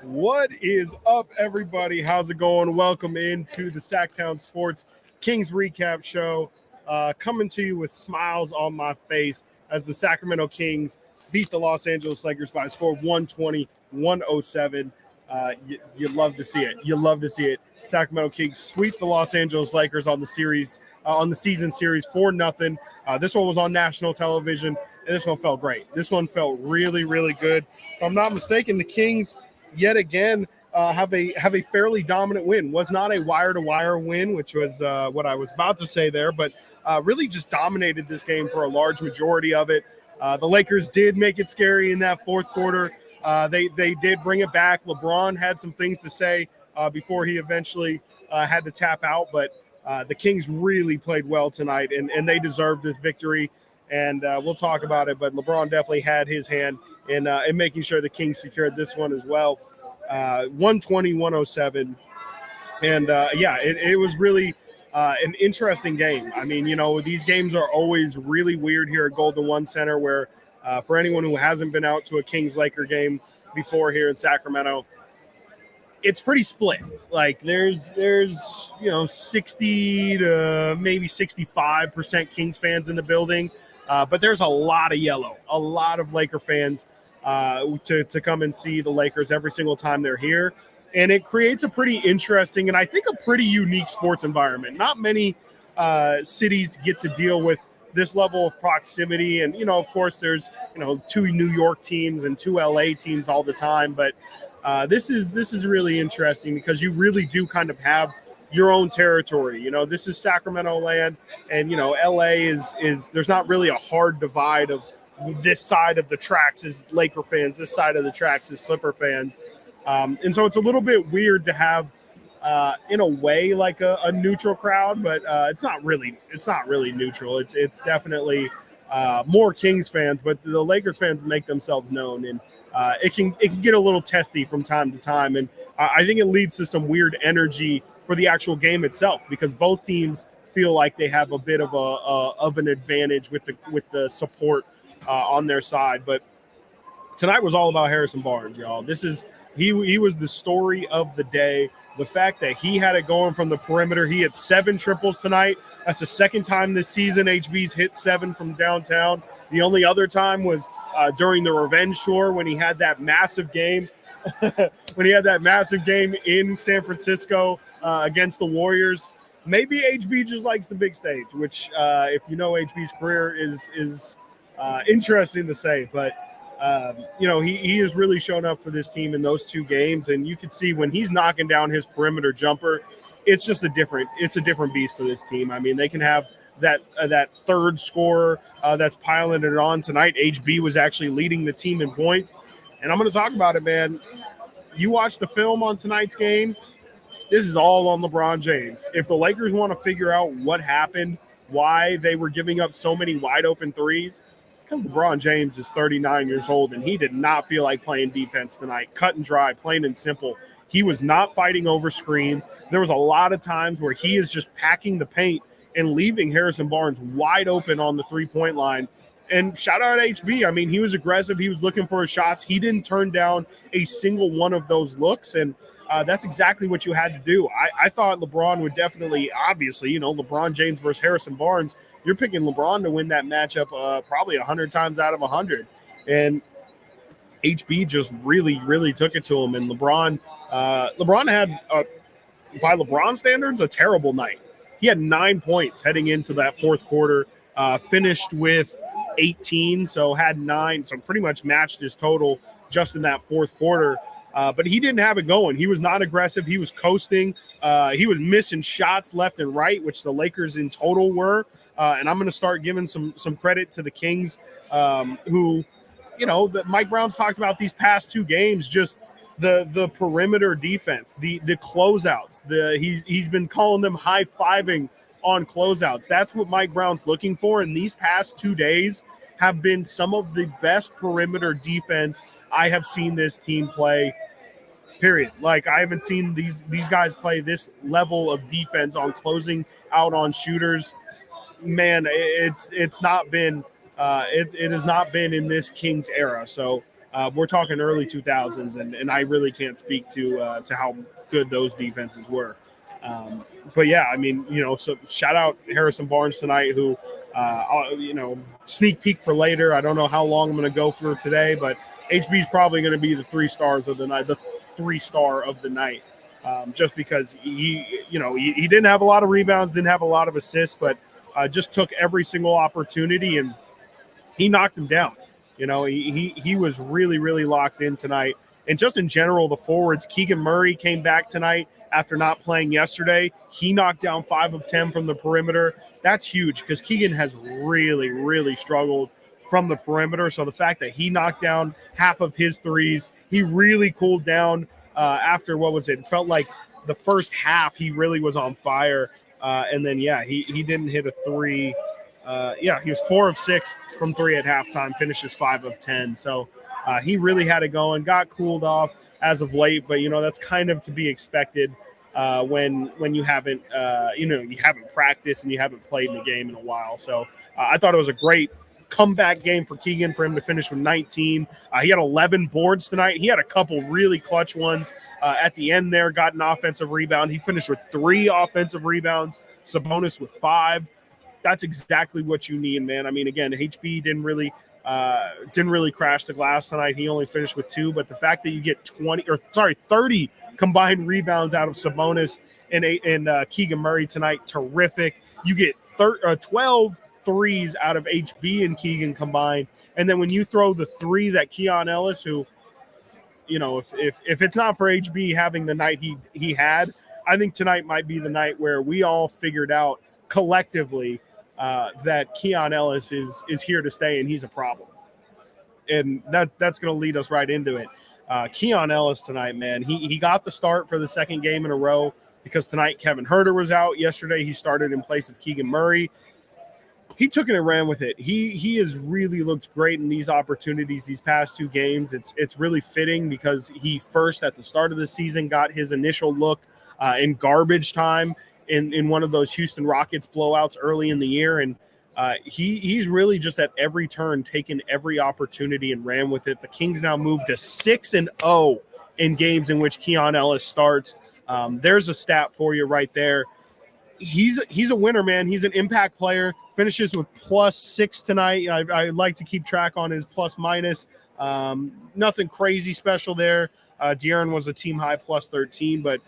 What is up, everybody? How's it going? Welcome into the Sactown Sports Kings Recap Show. Coming to you with smiles on my face as the Sacramento Kings beat the Los Angeles Lakers by a score of 120-107. You love to see it. You love to see it. Sacramento Kings sweep the Los Angeles Lakers on the series, on the season series 4-0. This one was on national television, and this one felt great. This one felt really, really good. If I'm not mistaken, the Kings yet again have a fairly dominant win. Was not a wire-to-wire win, which was what I was about to say there, but really just dominated this game for a large majority of it. The Lakers did make it scary in that fourth quarter. They did bring it back. LeBron had some things to say before he eventually had to tap out, but the Kings really played well tonight, and they deserved this victory. And we'll talk about it, but LeBron definitely had his hand in making sure the Kings secured this one as well. 120-107. And, it was really an interesting game. I mean, these games are always really weird here at Golden One Center where for anyone who hasn't been out to a Kings-Laker game before here in Sacramento, it's pretty split. Like there's 60 to maybe 65% Kings fans in the building. But there's a lot of yellow, a lot of Laker fans to come and see the Lakers every single time they're here. And it creates a pretty interesting and I think a pretty unique sports environment. Not many cities get to deal with this level of proximity. And, of course, there's, two New York teams and two LA teams all the time. But this is really interesting because you really do kind of have your own territory. This is Sacramento land, and LA is there's not really a hard divide of this side of the tracks is Laker fans, this side of the tracks is Clipper fans, and so it's a little bit weird to have in a way like a neutral crowd, but it's not really neutral. It's definitely more Kings fans, but the Lakers fans make themselves known, and it can get a little testy from time to time, and I think it leads to some weird energy for the actual game itself, because both teams feel like they have a bit of an advantage with the support on their side. But tonight was all about Harrison Barnes, y'all. He was the story of the day. The fact that he had it going from the perimeter. He had 7 triples tonight. That's the second time this season HB's hit 7 from downtown. The only other time was during the revenge tour when he had that massive game. When he had that massive game in San Francisco against the Warriors. Maybe HB just likes the big stage, which if you know HB's career is interesting to say. But, he has really shown up for this team in those 2 games. And you can see when he's knocking down his perimeter jumper, it's just a different beast for this team. I mean, they can have that third scorer that's piling it on tonight. HB was actually leading the team in points. And I'm going to talk about it, man. You watch the film on tonight's game, this is all on LeBron James. If the Lakers want to figure out what happened, why they were giving up so many wide-open threes, because LeBron James is 39 years old, and he did not feel like playing defense tonight. Cut and dry, plain and simple. He was not fighting over screens. There was a lot of times where he is just packing the paint and leaving Harrison Barnes wide open on the three-point line. And shout out HB. I mean, he was aggressive. He was looking for his shots. He didn't turn down a single one of those looks. And that's exactly what you had to do. I thought LeBron would definitely, obviously, LeBron James versus Harrison Barnes. You're picking LeBron to win that matchup probably 100 times out of 100. And HB just really, really took it to him. And LeBron had, by LeBron standards, a terrible night. He had 9 points heading into that fourth quarter, finished with 18, so had 9, so pretty much matched his total just in that fourth quarter. But he didn't have it going. He was not aggressive. He was coasting. He was missing shots left and right, which the Lakers in total were. And I'm going to start giving some credit to the Kings, who, that Mike Brown's talked about these past 2 games, just the perimeter defense, the closeouts. He's been calling them high-fiving on closeouts. That's what Mike Brown's looking for, and these past 2 days have been some of the best perimeter defense I have seen this team play, period. Like, I haven't seen these guys play this level of defense on closing out on shooters. Man, it's not been it has not been in this Kings era. So We're talking early 2000s, and I really can't speak to how good those defenses were. But yeah, I mean, so shout out Harrison Barnes tonight, who, sneak peek for later. I don't know how long I'm going to go for today, but HB is probably going to be the 3 stars of the night, the 3-star of the night, just because he didn't have a lot of rebounds, didn't have a lot of assists, but just took every single opportunity and he knocked him down. He was really, really locked in tonight. And just in general, the forwards, Keegan Murray came back tonight after not playing yesterday. He knocked down 5 of 10 from the perimeter. That's huge because Keegan has really, really struggled from the perimeter. So the fact that he knocked down half of his threes, he really cooled down after, what was it? It felt like the first half he really was on fire. And then, he didn't hit a three. He was 4 of 6 from 3 at halftime, finishes 5 of 10. So he really had it going, got cooled off as of late, but that's kind of to be expected when you haven't you haven't practiced and you haven't played in the game in a while. So I thought it was a great comeback game for Keegan for him to finish with 19. He had 11 boards tonight. He had a couple really clutch ones at the end there, got an offensive rebound. He finished with 3 offensive rebounds, Sabonis with 5. That's exactly what you need, man. I mean, again, HB didn't really crash the glass tonight. He only finished with 2, but the fact that you get 30 combined rebounds out of Sabonis and Keegan Murray tonight, terrific. You get 12 threes out of HB and Keegan combined, and then when you throw the 3 that Keon Ellis, who, if it's not for HB having the night he had, I think tonight might be the night where we all figured out collectively that Keon Ellis is here to stay and he's a problem. And that's going to lead us right into it. Keon Ellis tonight, man, he got the start for the second game in a row because tonight Kevin Huerter was out. Yesterday he started in place of Keegan Murray. He took it and ran with it. He has really looked great in these opportunities these past 2 games. It's really fitting because he first at the start of the season got his initial look in garbage time in one of those Houston Rockets blowouts early in the year. And he's really just at every turn taken every opportunity and ran with it. The Kings now move to 6-0 in games in which Keon Ellis starts. There's a stat for you right there. He's a winner, man. He's an impact player. Finishes with +6 tonight. I like to keep track on his plus minus. Nothing crazy special there. De'Aaron was a team high +13, but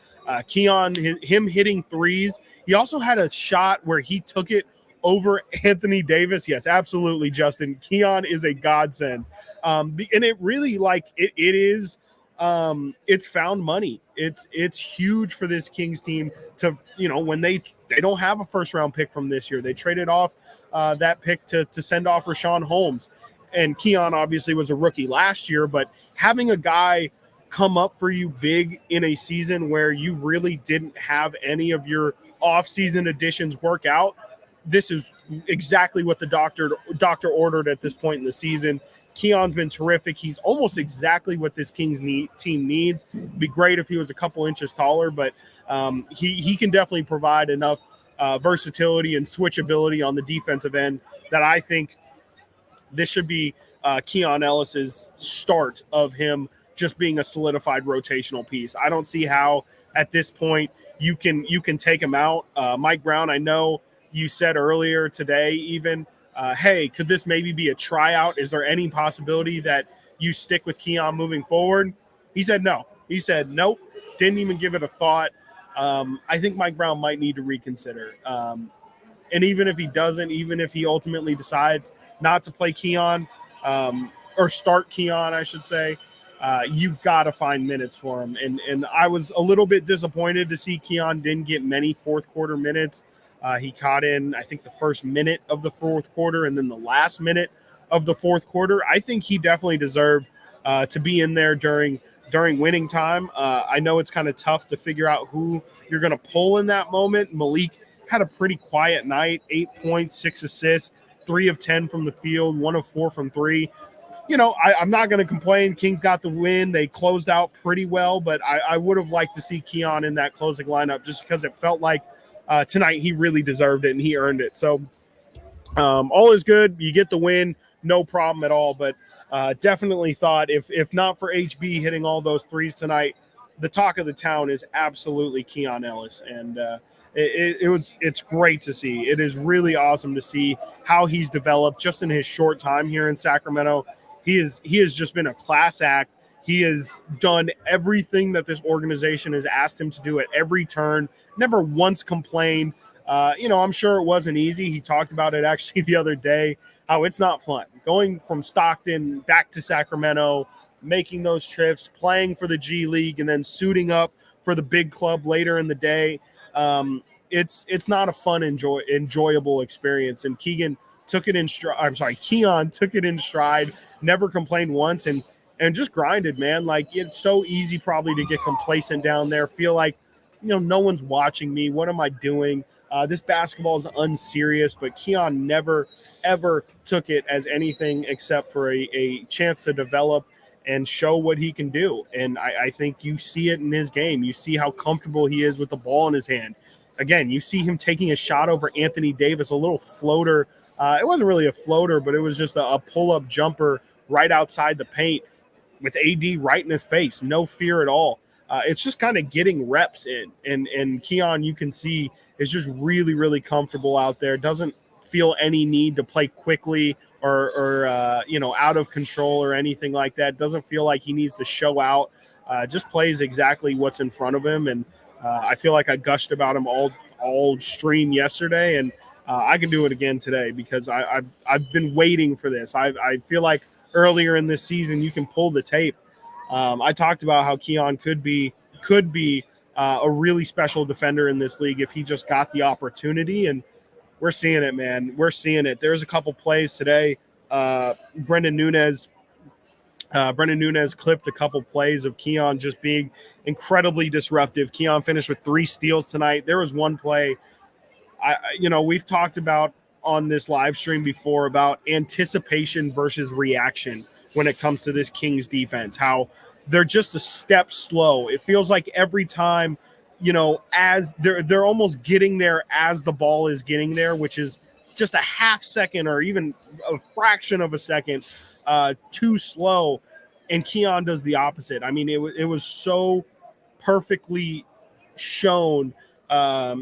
Keon, him hitting threes. He also had a shot where he took it over Anthony Davis. Yes, absolutely, Justin. Keon is a godsend. And it really, it is it's found money. It's huge for this Kings team to, when they don't have a first round pick from this year. They traded off that pick to send off Rashawn Holmes. And Keon obviously was a rookie last year, but having a guy come up for you big in a season where you really didn't have any of your off-season additions work out, this is exactly what the doctor ordered at this point in the season. Keon's been terrific. He's almost exactly what this Kings team needs. It'd be great if he was a couple inches taller, but he can definitely provide enough versatility and switchability on the defensive end that I think this should be Keon Ellis's start of him just being a solidified rotational piece. I don't see how at this point you can take him out. Mike Brown, I know you said earlier today even, hey, could this maybe be a tryout? Is there any possibility that you stick with Keon moving forward? He said no. He said nope, didn't even give it a thought. I think Mike Brown might need to reconsider. And even if he doesn't, even if he ultimately decides not to play Keon or start Keon, I should say, you've got to find minutes for him. And I was a little bit disappointed to see Keon didn't get many fourth quarter minutes. He caught in, I think, the first minute of the fourth quarter and then the last minute of the fourth quarter. I think he definitely deserved to be in there during winning time. I know it's kind of tough to figure out who you're going to pull in that moment. Malik had a pretty quiet night, 8 points, 6 assists, 3 of 10 from the field, 1 of 4 from 3. I'm not going to complain. Kings got the win. They closed out pretty well, but I would have liked to see Keon in that closing lineup just because it felt like tonight he really deserved it and he earned it. So all is good. You get the win, no problem at all. But Definitely thought if not for HB hitting all those threes tonight, the talk of the town is absolutely Keon Ellis, and it's great to see. It is really awesome to see how he's developed just in his short time here in Sacramento. He has just been a class act. He has done everything that this organization has asked him to do at every turn. Never once complained. I'm sure it wasn't easy. He talked about it actually the other day, how it's not fun going from Stockton back to Sacramento, making those trips, playing for the G League, and then suiting up for the big club later in the day. It's not a fun, enjoyable experience. And Keegan took it in stride. I'm sorry, Keon took it in stride. Never complained once, and just grinded, man. Like, it's so easy probably to get complacent down there. Feel like, no one's watching me. What am I doing? This basketball is unserious, but Keon never, ever took it as anything except for a chance to develop and show what he can do. And I think you see it in his game. You see how comfortable he is with the ball in his hand. Again, you see him taking a shot over Anthony Davis, a little floater. It wasn't really a floater, but it was just a pull-up jumper right outside the paint with AD right in his face. No fear at all. It's just kind of getting reps in. And Keon, you can see, is just really, really comfortable out there. Doesn't feel any need to play quickly or out of control or anything like that. Doesn't feel like he needs to show out. Just plays exactly what's in front of him. And I feel like I gushed about him all stream yesterday, and I can do it again today because I've been waiting for this. I feel like earlier in this season you can pull the tape. I talked about how Keon could be a really special defender in this league if he just got the opportunity, and we're seeing it, man. We're seeing it. There's a couple plays today. Brendan Nunez clipped a couple plays of Keon just being incredibly disruptive. Keon finished with 3 steals tonight. There was one play, we've talked about on this live stream before about anticipation versus reaction when it comes to this Kings defense, how they're just a step slow. It feels like every time, as they're almost getting there as the ball is getting there, which is just a half second or even a fraction of a second too slow. And Keon does the opposite. I mean, it was so perfectly shown. Let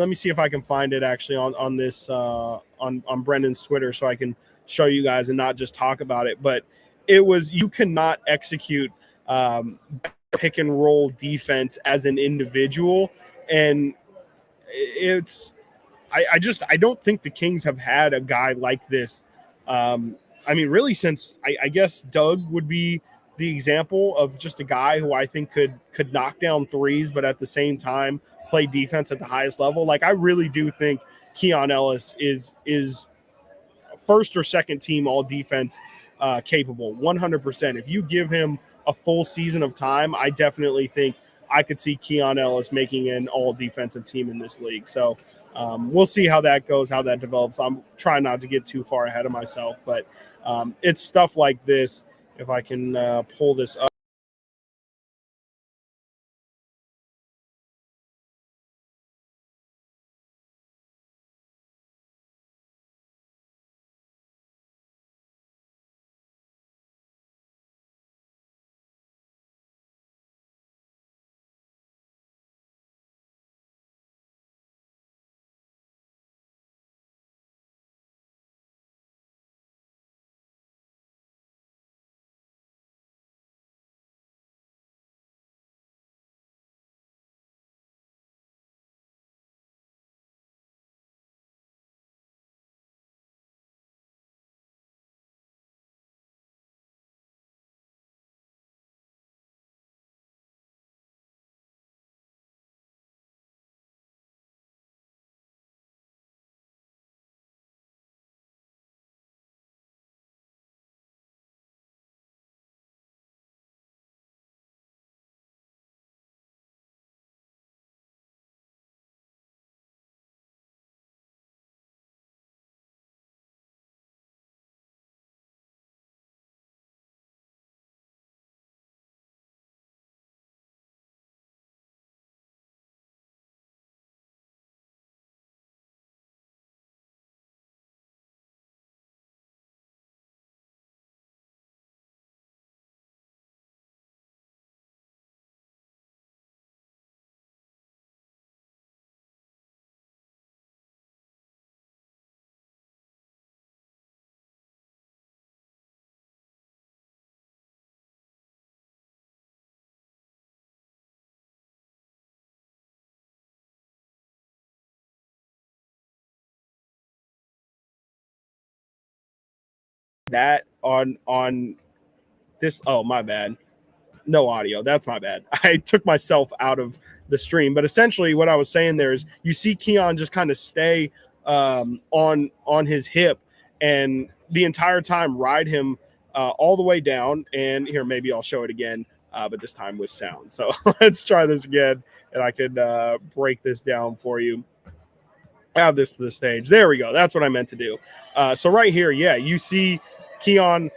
me see if I can find it actually on this on Brendan's Twitter, so I can show you guys and not just talk about it. But you cannot execute pick and roll defense as an individual, and it's I don't think the Kings have had a guy like this. Really, since I guess Doug would be the example of just a guy who I think could knock down threes, but at the same time play defense at the highest level. Like, I really do think Keon Ellis is first or second team all defense capable, 100%. If you give him a full season of time, I definitely think I could see Keon Ellis making an all defensive team in this league. So we'll see how that goes, how that develops. I'm trying not to get too far ahead of myself, but it's stuff like this. If I can pull this up. that on this. Oh, my bad. No audio. That's my bad. I took myself out of the stream. But essentially, what I was saying there is, you see Keon just kind of stay on his hip, and the entire time ride him all the way down. And here, maybe I'll show it again, but this time with sound. So let's try this again, and I could break this down for you. Add this to the stage. There we go. That's what I meant to do. So right here, yeah, you see Keon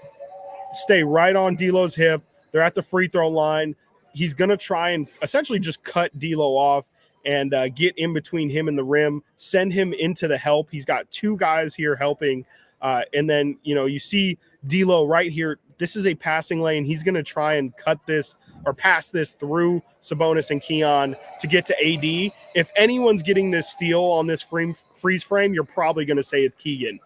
stay right on D'Lo's hip. They're at the free throw line. He's going to try and essentially just cut D'Lo off and get in between him and the rim, send him into the help. He's got two guys here helping. And then, you see D'Lo right here. This is a passing lane. He's going to try and cut this or pass this through Sabonis and Keon to get to AD. If anyone's getting this steal on this freeze frame, you're probably going to say it's Keegan.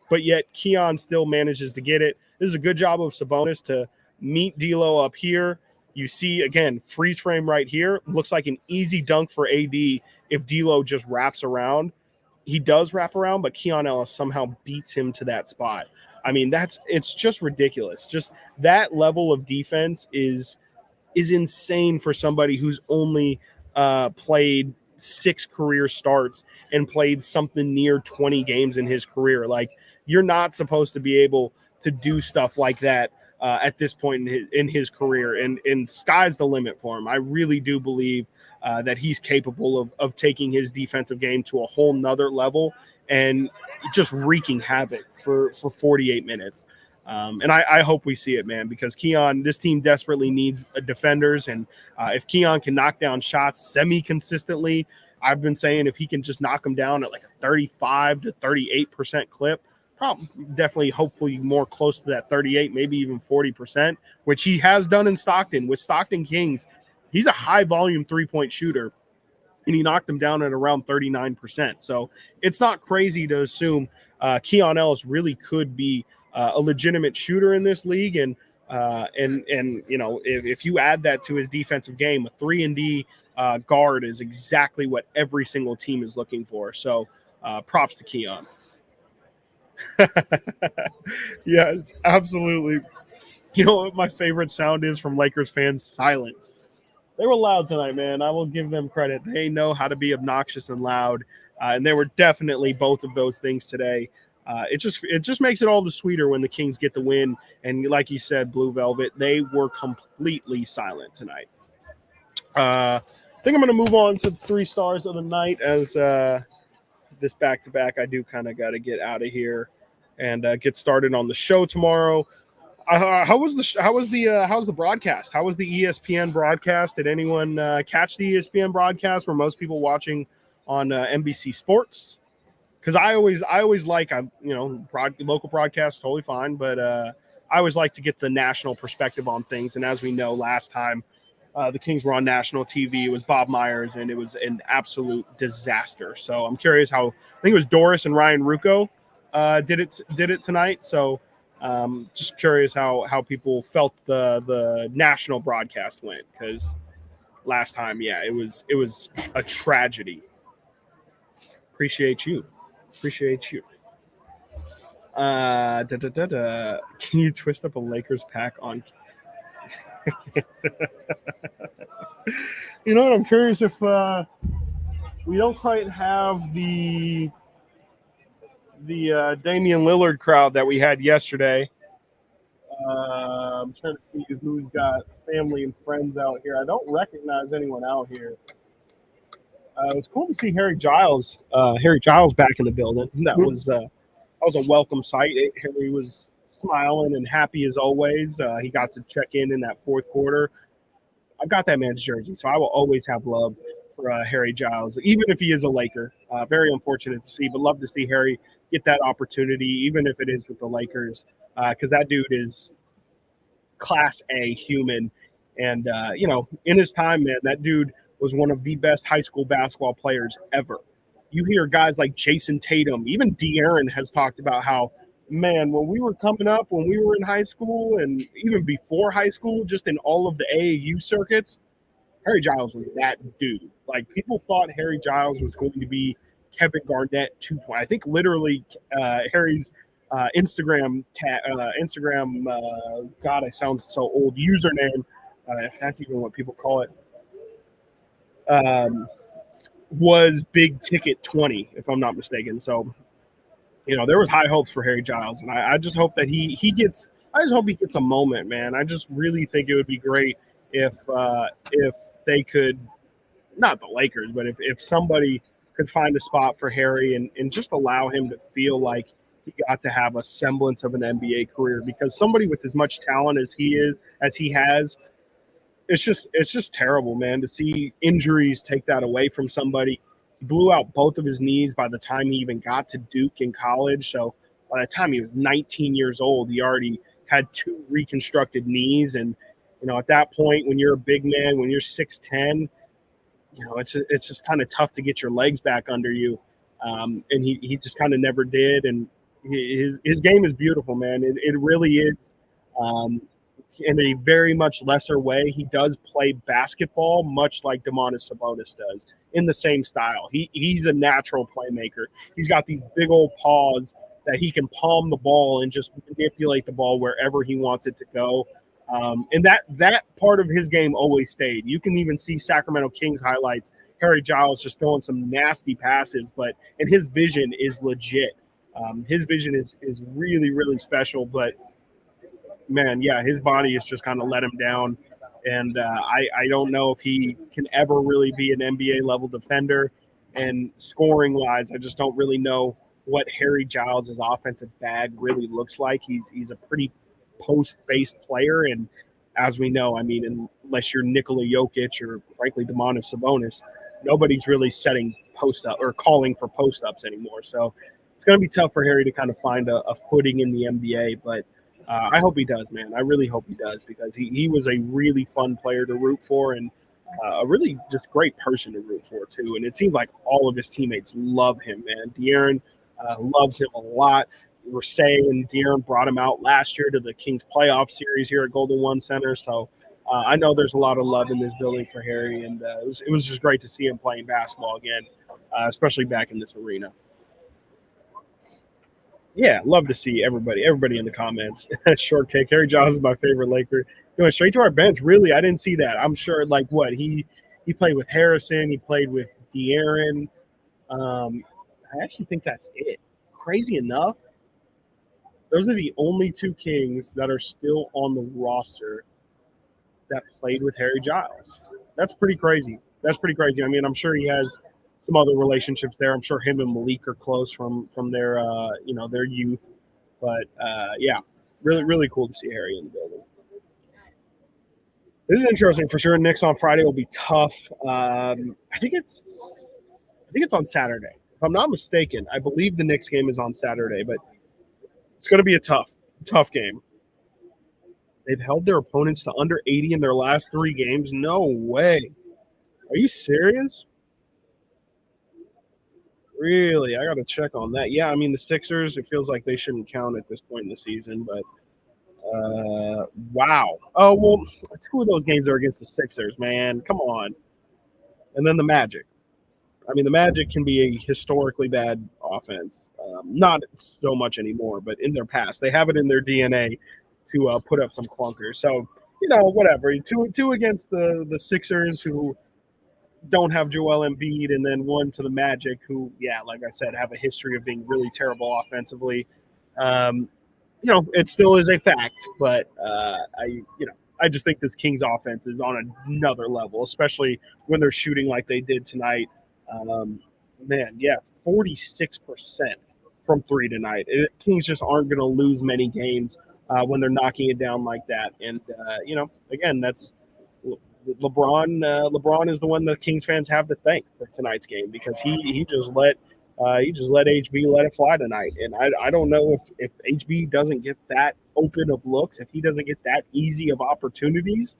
But yet Keon still manages to get it. This is a good job of Sabonis to meet D'Lo up here. You see, again, freeze frame right here. Looks like an easy dunk for AD if D'Lo just wraps around. He does wrap around, but Keon Ellis somehow beats him to that spot. I mean, it's just ridiculous. Just that level of defense is insane for somebody who's only played 6 career starts and played something near 20 games in his career. Like, you're not supposed to be able to do stuff like that at this point in his career. And sky's the limit for him. I really do believe that he's capable of taking his defensive game to a whole nother level and just wreaking havoc for 48 minutes. And I hope we see it, man, because Keon, this team desperately needs defenders. And if Keon can knock down shots semi-consistently, I've been saying if he can just knock them down at like a 35 to 38% clip, definitely, hopefully more close to that 38, maybe even 40%, which he has done in Stockton. With Stockton Kings, he's a high-volume three-point shooter, and he knocked them down at around 39%. So it's not crazy to assume Keon Ellis really could be a legitimate shooter in this league. And if you add that to his defensive game, a 3-and-D guard is exactly what every single team is looking for. So props to Keon. Yeah, it's absolutely. You know what my favorite sound is from Lakers fans? Silence. They were loud tonight, man. I will give them credit. They know how to be obnoxious and loud, and they were definitely both of those things today. It just makes it all the sweeter when the Kings get the win. And like you said, Blue Velvet, they were completely silent tonight. I think I'm going to move on to 3 stars of the night as this back-to-back. I do kind of got to get out of here and get started on the show tomorrow. How's the broadcast? How was the ESPN broadcast? Did anyone catch the ESPN broadcast? Were most people watching on NBC Sports? Because I always like local broadcasts, totally fine, but I always like to get the national perspective on things. And as we know, last time the Kings were on national TV, it was Bob Myers, and it was an absolute disaster. So I'm curious how, I think it was Doris and Ryan Rucco did it tonight. So just curious how people felt the national broadcast went, because last time, yeah, it was a tragedy. Appreciate you. Can you twist up a Lakers pack on? You know what? I'm curious if we don't quite have the Damian Lillard crowd that we had yesterday. I'm trying to see who's got family and friends out here. I don't recognize anyone out here. It was cool to see Harry Giles back in the building. That was a welcome sight. Harry was smiling and happy as always. He got to check in that fourth quarter. I've got that man's jersey, so I will always have love for Harry Giles, even if he is a Laker. Very unfortunate to see, but love to see Harry get that opportunity, even if it is with the Lakers, because that dude is Class A human. And, in his time, man, that dude was one of the best high school basketball players ever. You hear guys like Jason Tatum, even De'Aaron has talked about how, man, when we were coming up, when we were in high school and even before high school, just in all of the AAU circuits, Harry Giles was that dude. Like, people thought Harry Giles was going to be Kevin Garnett 2.0. I think literally Harry's Instagram. God, I sound so old. Username, if that's even what people call it, um, was Big Ticket 20, if I'm not mistaken. So there was high hopes for Harry Giles, and I just hope that he gets. I just hope he gets a moment, man. I just really think it would be great if they could, not the Lakers, but if somebody could find a spot for Harry and just allow him to feel like he got to have a semblance of an NBA career, because somebody with as much talent as he has, it's just terrible, man, to see injuries take that away from somebody. He blew out both of his knees by the time he even got to Duke in college. So by the time he was 19 years old, he already had two reconstructed knees. And at that point, when you're a big man, when you're 6'10", it's just kind of tough to get your legs back under you. And he just kind of never did. And his game is beautiful, man. It really is. Um, in a very much lesser way, he does play basketball much like Domantas Sabonis does, in the same style. He's a natural playmaker. He's got these big old paws that he can palm the ball and just manipulate the ball wherever he wants it to go. And that part of his game always stayed. You can even see Sacramento Kings highlights. Harry Giles just throwing some nasty passes, and his vision is legit. His vision is really, really special. But man, yeah, his body has just kind of let him down. And I don't know if he can ever really be an NBA level defender. And scoring wise, I just don't really know what Harry Giles' offensive bag really looks like. He's a pretty post-based player. And as we know, I mean, unless you're Nikola Jokic or frankly Domantas Sabonis, nobody's really setting post up or calling for post ups anymore. So it's going to be tough for Harry to kind of find a footing in the NBA. But I hope he does, man. I really hope he does, because he was a really fun player to root for, and a really just great person to root for, too. And it seems like all of his teammates love him, man. De'Aaron loves him a lot. We're saying De'Aaron brought him out last year to the Kings playoff series here at Golden One Center. So I know there's a lot of love in this building for Harry, and it was just great to see him playing basketball again, especially back in this arena. Yeah, love to see everybody in the comments. Short kick. Harry Giles is my favorite Laker. Going straight to our bench. Really, I didn't see that. I'm sure, like, what he played with Harrison. He played with De'Aaron. I actually think that's it. Crazy enough, those are the only two Kings that are still on the roster that played with Harry Giles. That's pretty crazy. I mean, I'm sure he has some other relationships there. I'm sure him and Malik are close from their their youth. But yeah, really, really cool to see Harry in the building. This is interesting for sure. Knicks on Friday will be tough. I think it's on Saturday. If I'm not mistaken, I believe the Knicks game is on Saturday, but it's going to be a tough game. They've held their opponents to under 80 in their last 3 games. No way. Are you serious? Really? I got to check on that. Yeah, I mean, the Sixers, it feels like they shouldn't count at this point in the season, but wow. Oh, well, 2 of those games are against the Sixers, man. Come on. And then the Magic. I mean, the Magic can be a historically bad offense. Not so much anymore, but in their past, they have it in their DNA to put up some clunkers. So, whatever. Two against the Sixers, who don't have Joel Embiid, and then 1 to the Magic, who, yeah, like I said, have a history of being really terrible offensively. It still is a fact, but I just think this Kings offense is on another level, especially when they're shooting like they did tonight. Man, yeah, 46% from 3 tonight. Kings just aren't going to lose many games when they're knocking it down like that. And again, that's LeBron. LeBron is the one that Kings fans have to thank for tonight's game, because he just let HB let it fly tonight. And I don't know if HB doesn't get that open of looks, if he doesn't get that easy of opportunities,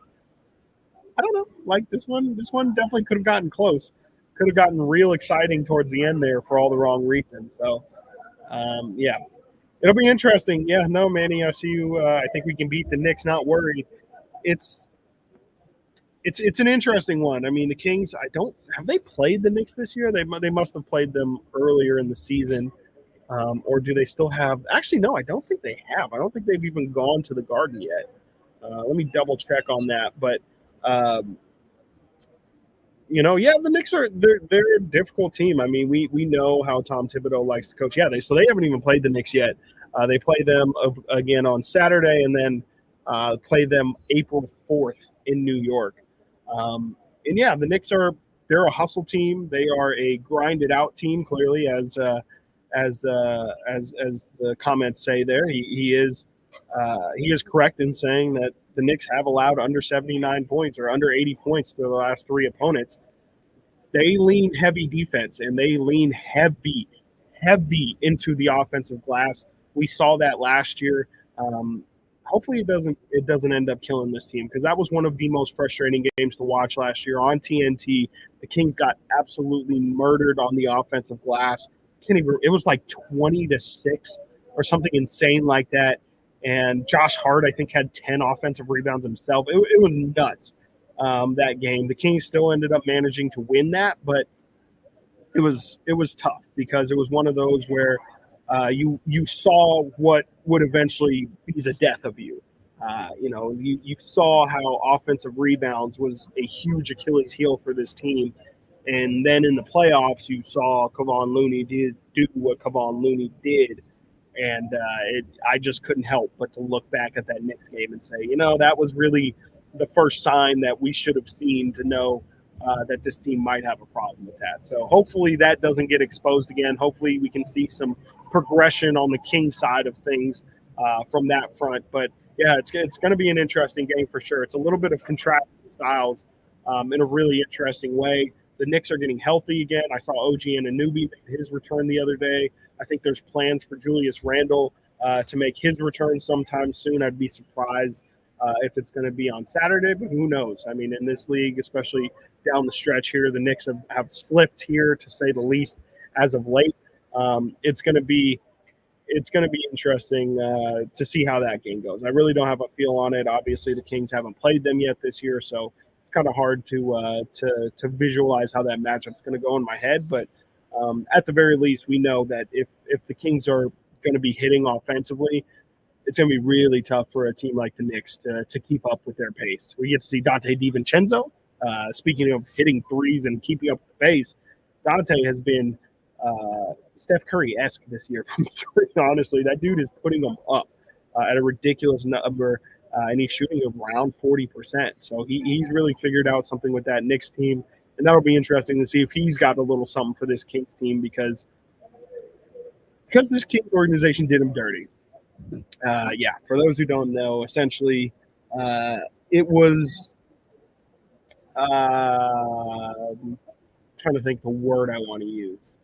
I don't know. Like this one definitely could have gotten close. Could have gotten real exciting towards the end there for all the wrong reasons. So, yeah, it'll be interesting. Yeah, no, Manny, I see you. I think we can beat the Knicks. Not worried. It's an interesting one. I mean, the Kings. Have they played the Knicks this year? They must have played them earlier in the season. Or do they still have – actually, no, I don't think they have. I don't think they've even gone to the Garden yet. Let me double check on that. But, the Knicks they're a difficult team. I mean, we know how Tom Thibodeau likes to coach. Yeah, they haven't even played the Knicks yet. They play them again on Saturday, and then play them April 4th in New York. And yeah, the Knicks they're a hustle team. They are a grinded out team. Clearly, as the comments say there, he is correct in saying that the Knicks have allowed under 79 points or under 80 points to the last three opponents. They lean heavy defense, and they lean heavy into the offensive glass. We saw that last year. Hopefully it doesn't end up killing this team, because that was one of the most frustrating games to watch last year on TNT. The Kings got absolutely murdered on the offensive glass. It was like 20-6 or something insane like that. And Josh Hart, I think, had 10 offensive rebounds himself. It was nuts, that game. The Kings still ended up managing to win that, but it was tough, because it was one of those where you saw what would eventually be the death of you. You saw how offensive rebounds was a huge Achilles heel for this team. And then in the playoffs, you saw Kevon Looney do what Kevon Looney did. And I just couldn't help but to look back at that Knicks game and say, that was really the first sign that we should have seen to know that this team might have a problem with that. So hopefully that doesn't get exposed again. Hopefully we can see some progression on the King side of things from that front. But, yeah, it's going to be an interesting game for sure. It's a little bit of contrasting styles in a really interesting way. The Knicks are getting healthy again. I saw OG Anunoby make his return the other day. I think there's plans for Julius Randle to make his return sometime soon. I'd be surprised if it's going to be on Saturday, but who knows? I mean, in this league, especially down the stretch here, the Knicks have slipped here, to say the least, as of late. It's going to be interesting to see how that game goes. I really don't have a feel on it. Obviously, the Kings haven't played them yet this year, so it's kind of hard to visualize how that matchup's going to go in my head. But at the very least, we know that if the Kings are going to be hitting offensively, it's going to be really tough for a team like the Knicks to keep up with their pace. We get to see Dante DiVincenzo. Speaking of hitting threes and keeping up the pace, Dante has been Steph Curry-esque this year from three. Honestly, that dude is putting them up at a ridiculous number, and he's shooting around 40%. So he's really figured out something with that Knicks team, and that'll be interesting to see if he's got a little something for this Kings team, because this Kings organization did him dirty. For those who don't know, essentially, it was trying to think the word I want to use.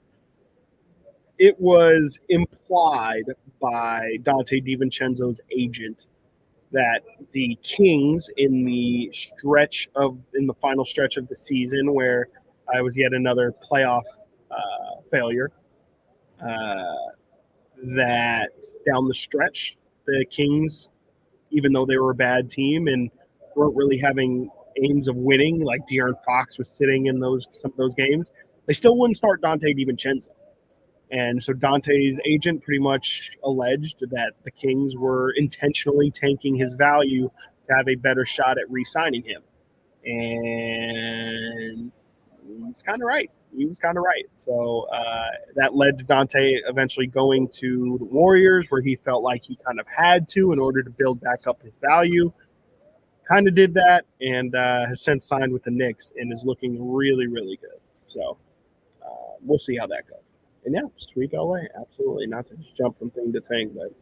It was implied by Dante DiVincenzo's agent that the Kings, in the final stretch of the season, where it was yet another playoff failure, that down the stretch, the Kings, even though they were a bad team and weren't really having aims of winning, like De'Aaron Fox was sitting in some of those games, they still wouldn't start Dante DiVincenzo. And so Dante's agent pretty much alleged that the Kings were intentionally tanking his value to have a better shot at re-signing him. And he's kind of right. He was kind of right. So that led to Dante eventually going to the Warriors, where he felt like he kind of had to in order to build back up his value. Kind of did that, and has since signed with the Knicks and is looking really, really good. So we'll see how that goes. And yeah, sweep LA, absolutely. Not to just jump from thing to thing, but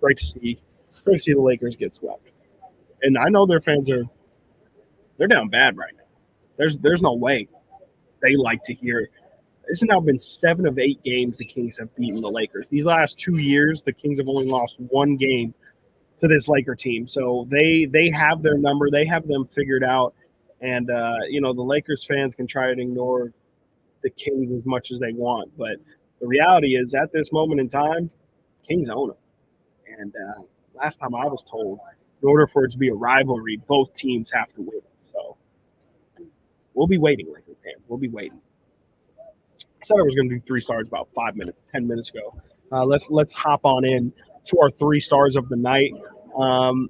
great to see the Lakers get swept. And I know their fans they're down bad right now. There's no way they like to hear. This has now been 7 of 8 games the Kings have beaten the Lakers. These last 2 years, the Kings have only lost 1 game to this Laker team. So they have their number. They have them figured out. And, the Lakers fans can try and ignore the Kings as much as they want. But the reality is, at this moment in time, Kings own them. And last time I was told, in order for it to be a rivalry, both teams have to win. So we'll be waiting, Lakers fans. We'll be waiting. said I was going to do 3 stars about 10 minutes ago. Let's hop on in to our 3 stars of the night. I'm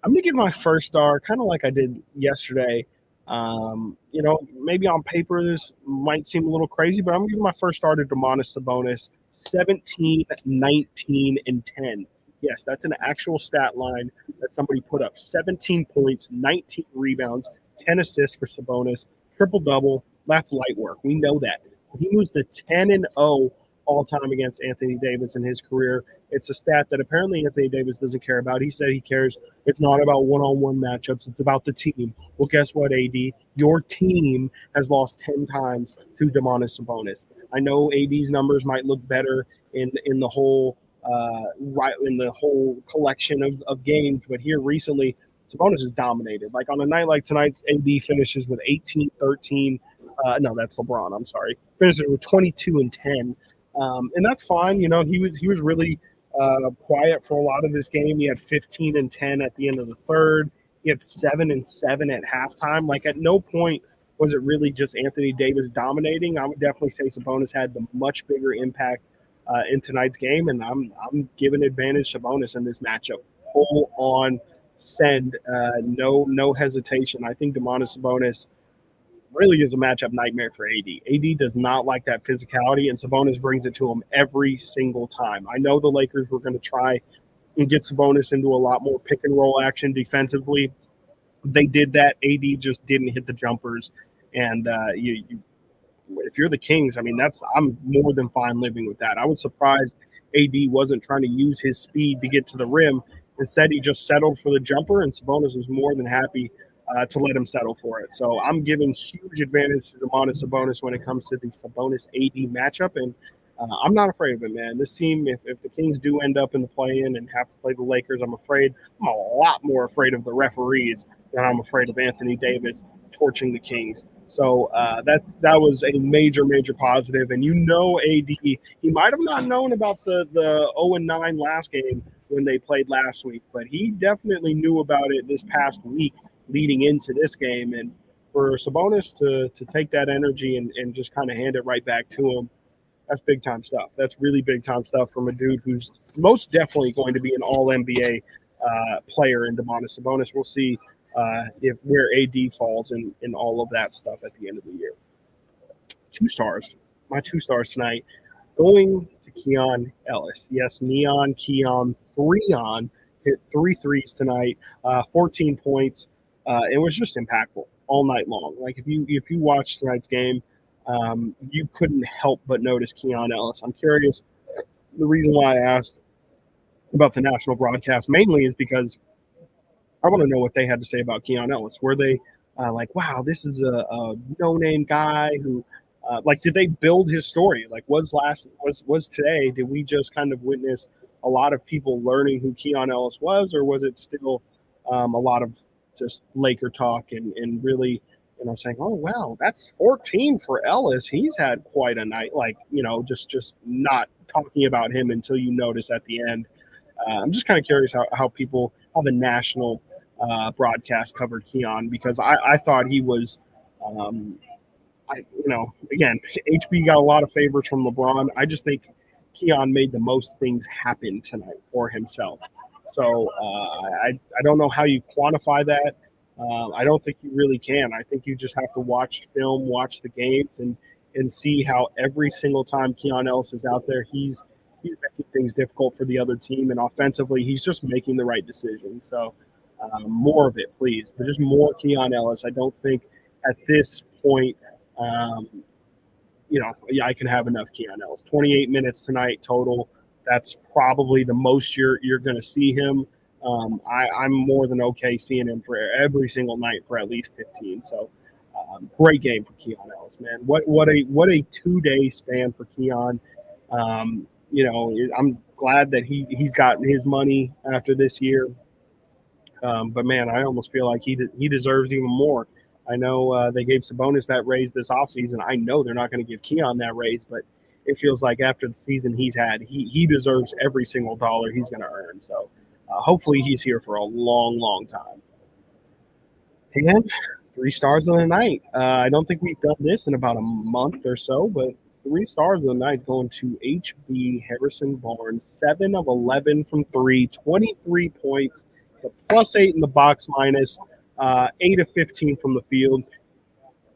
going to give my first star kind of like I did yesterday. Maybe on paper this might seem a little crazy, but I'm going to give my first star to Domantas Sabonis, 17, 19, and 10. Yes, that's an actual stat line that somebody put up. 17 points, 19 rebounds, 10 assists for Sabonis, triple-double. That's light work. We know that. He moves to 10-0 all-time against Anthony Davis in his career. It's a stat that apparently Anthony Davis doesn't care about. He said he cares. It's not about one-on-one matchups. It's about the team. Well, guess what, AD? Your team has lost 10 times to Domantas Sabonis. I know AD's numbers might look better in the whole in the whole collection of games, but here recently, Sabonis is dominated. Like on a night like tonight, AD finishes with 18, 13. No, that's LeBron. I'm sorry. Finishes with 22 and 10. And that's fine. He was really quiet for a lot of this game. He had 15 and 10 at the end of the third. He had 7 and 7 at halftime. Like at no point was it really just Anthony Davis dominating. I would definitely say Sabonis had the much bigger impact in tonight's game, and I'm giving advantage Sabonis in this matchup. Full on send, no hesitation. I think Domantas Sabonis really is a matchup nightmare for AD. AD does not like that physicality, and Sabonis brings it to him every single time. I know the Lakers were going to try and get Sabonis into a lot more pick and roll action defensively. They did that. AD just didn't hit the jumpers, and if you're the Kings, I mean, I'm more than fine living with that. I was surprised AD wasn't trying to use his speed to get to the rim. Instead, he just settled for the jumper, and Sabonis was more than happy to let him settle for it. So I'm giving huge advantage to Domantas Sabonis when it comes to the Sabonis AD matchup, and I'm not afraid of it, man. This team, if the Kings do end up in the play-in and have to play the Lakers, I'm a lot more afraid of the referees than I'm afraid of Anthony Davis torching the Kings. So that was a major, major positive. And AD, he might have not known about the 0-9 last game when they played last week, but he definitely knew about it this past week leading into this game. And for Sabonis to take that energy and just kind of hand it right back to him, that's big-time stuff. That's really big-time stuff from a dude who's most definitely going to be an all-NBA player in Domantas Sabonis. We'll see where AD falls in all of that stuff at the end of the year. 2 stars. My 2 stars tonight going to Keon Ellis. Yes, Neon Keon 3-on hit 3 threes tonight, 14 points. It was just impactful all night long. Like if you watch tonight's game, you couldn't help but notice Keon Ellis. I'm curious. The reason why I asked about the national broadcast mainly is because I want to know what they had to say about Keon Ellis. Were they like, wow, this is a no-name guy who, did they build his story? Like, was today? Did we just kind of witness a lot of people learning who Keon Ellis was, or was it still a lot of just Laker talk and really, saying, oh wow, that's 14 for Ellis. He's had quite a night. Like, just not talking about him until you notice at the end. I'm just kind of curious how the national broadcast covered Keon, because I thought he was, again, HB got a lot of favors from LeBron. I just think Keon made the most things happen tonight for himself. So I don't know how you quantify that. I don't think you really can. I think you just have to watch film, watch the games, and see how every single time Keon Ellis is out there, he's making things difficult for the other team, and offensively, he's just making the right decisions. So more of it, please. But just more Keon Ellis. I don't think at this point, I can have enough Keon Ellis. 28 minutes tonight total. That's probably the most you're going to see him. I'm more than okay seeing him for every single night for at least 15. So great game for Keon Ellis, man. What a 2-day span for Keon. I'm glad that he's gotten his money after this year. But man, I almost feel like he deserves even more. I know they gave Sabonis that raise this offseason. I know they're not going to give Keon that raise, but it feels like after the season he's had, he deserves every single dollar he's going to earn. So hopefully he's here for a long, long time. And 3 stars of the night. I don't think we've done this in about a month or so, but 3 stars of the night going to HB Harrison Barnes, 7 of 11 from 3, 23 points, +8 in the box minus, 8 of 15 from the field.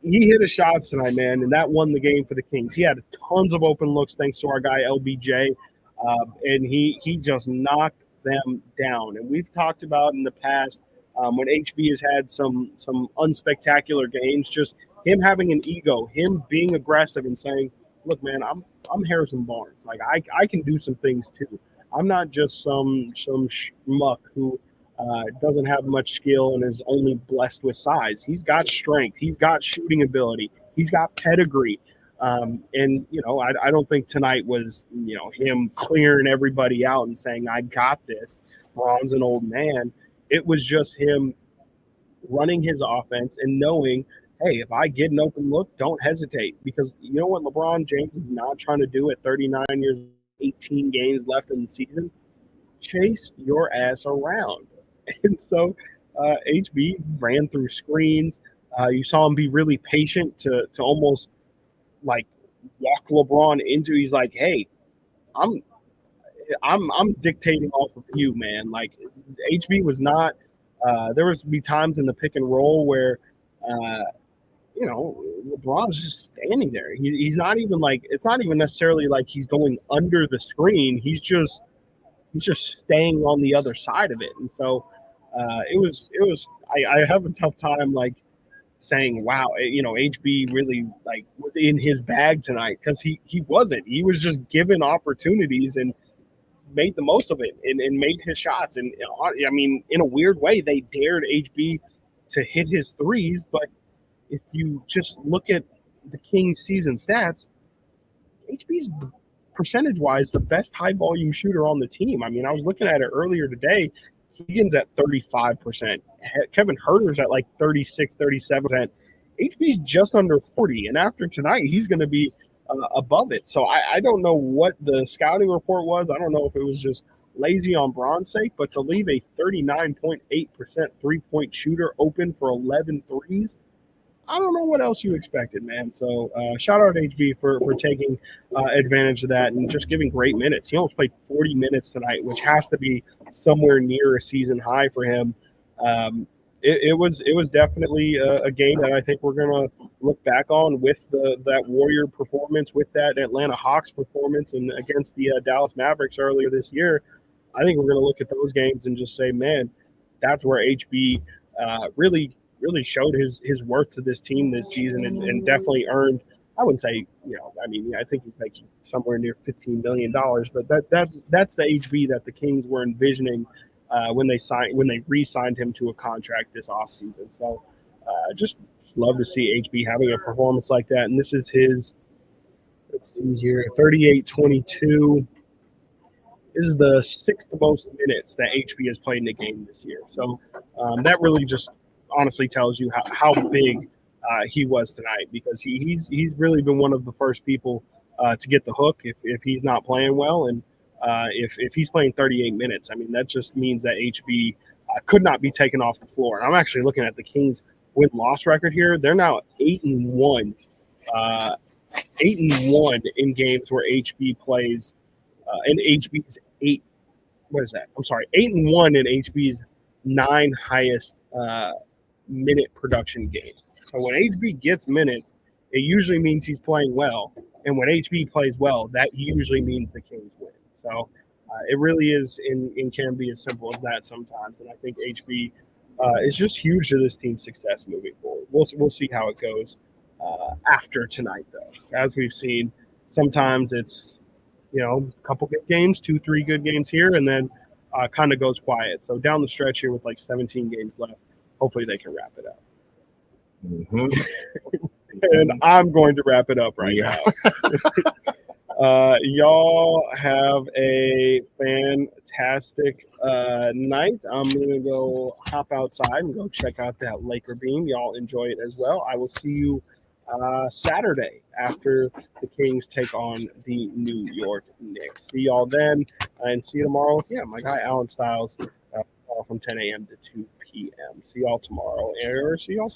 He hit his shots tonight, man, and that won the game for the Kings. He had tons of open looks thanks to our guy LBJ, and he just knocked them down. And we've talked about in the past when HB has had some unspectacular games, just him having an ego, him being aggressive and saying, "Look, man, I'm Harrison Barnes. Like I can do some things too. I'm not just some schmuck who." Doesn't have much skill and is only blessed with size. He's got strength. He's got shooting ability. He's got pedigree. And, I don't think tonight was, him clearing everybody out and saying, I got this. Ron's an old man. It was just him running his offense and knowing, hey, if I get an open look, don't hesitate. Because you know what LeBron James is not trying to do at 39 years, 18 games left in the season? Chase your ass around. And so HB ran through screens. You saw him be really patient to almost like walk LeBron into. He's like, "Hey, I'm dictating off of you, man." Like HB was not. There was be times in the pick and roll where, LeBron's just standing there. He's not even like it's not even necessarily like he's going under the screen. He's just staying on the other side of it, and so. It was. I have a tough time like saying, "Wow, HB really like was in his bag tonight," because he wasn't. He was just given opportunities and made the most of it and made his shots. And I mean, in a weird way, they dared HB to hit his threes. But if you just look at the Kings season stats, HB's percentage-wise the best high-volume shooter on the team. I mean, I was looking at it earlier today. Keegan's at 35%. Kevin Huerter's at like 36, 37%. HB's just under 40. And after tonight, he's going to be above it. So I don't know what the scouting report was. I don't know if it was just lazy on Braun's sake, but to leave a 39.8% three-point shooter open for 11 threes, I don't know what else you expected, man. So shout out to HB for taking advantage of that and just giving great minutes. He almost played 40 minutes tonight, which has to be somewhere near a season high for him. It was definitely a game that I think we're going to look back on with that Warrior performance, with that Atlanta Hawks performance, and against the Dallas Mavericks earlier this year. I think we're going to look at those games and just say, man, that's where HB really showed his worth to this team this season and definitely earned, I wouldn't say, I think he's making somewhere near $15 million, but that's the HB that the Kings were envisioning when they re-signed him to a contract this offseason. So just love to see HB having a performance like that. And this is his, let's see here, 38-22. This is the 6th most minutes that HB has played in a game this year. So that really just honestly tells you how big he was tonight, because he's really been one of the first people to get the hook if he's not playing well. And if he's playing 38 minutes, I mean, that just means that HB could not be taken off the floor. And I'm actually looking at the Kings win-loss record here. They're now 8-1. 8-1 in games where HB plays, and HB's 8. What is that? I'm sorry, 8-1 in HB's 9 highest minute production game. So when HB gets minutes, it usually means he's playing well, and when HB plays well, that usually means the Kings win. So it really is and can be as simple as that sometimes. And I think HB is just huge to this team's success moving forward. We'll see how it goes after tonight, though. As we've seen, sometimes it's a couple good games, 2-3 good games here, and then kind of goes quiet. So down the stretch here with like 17 games left, hopefully they can wrap it up. Mm-hmm. And I'm going to wrap it up right now. Y'all have a fantastic night. I'm going to go hop outside and go check out that Laker beam. Y'all enjoy it as well. I will see you Saturday after the Kings take on the New York Knicks. See y'all then, and see you tomorrow. Yeah, my guy Alan Styles from 10 a.m. to 2 p.m. See y'all tomorrow, or see y'all Saturday.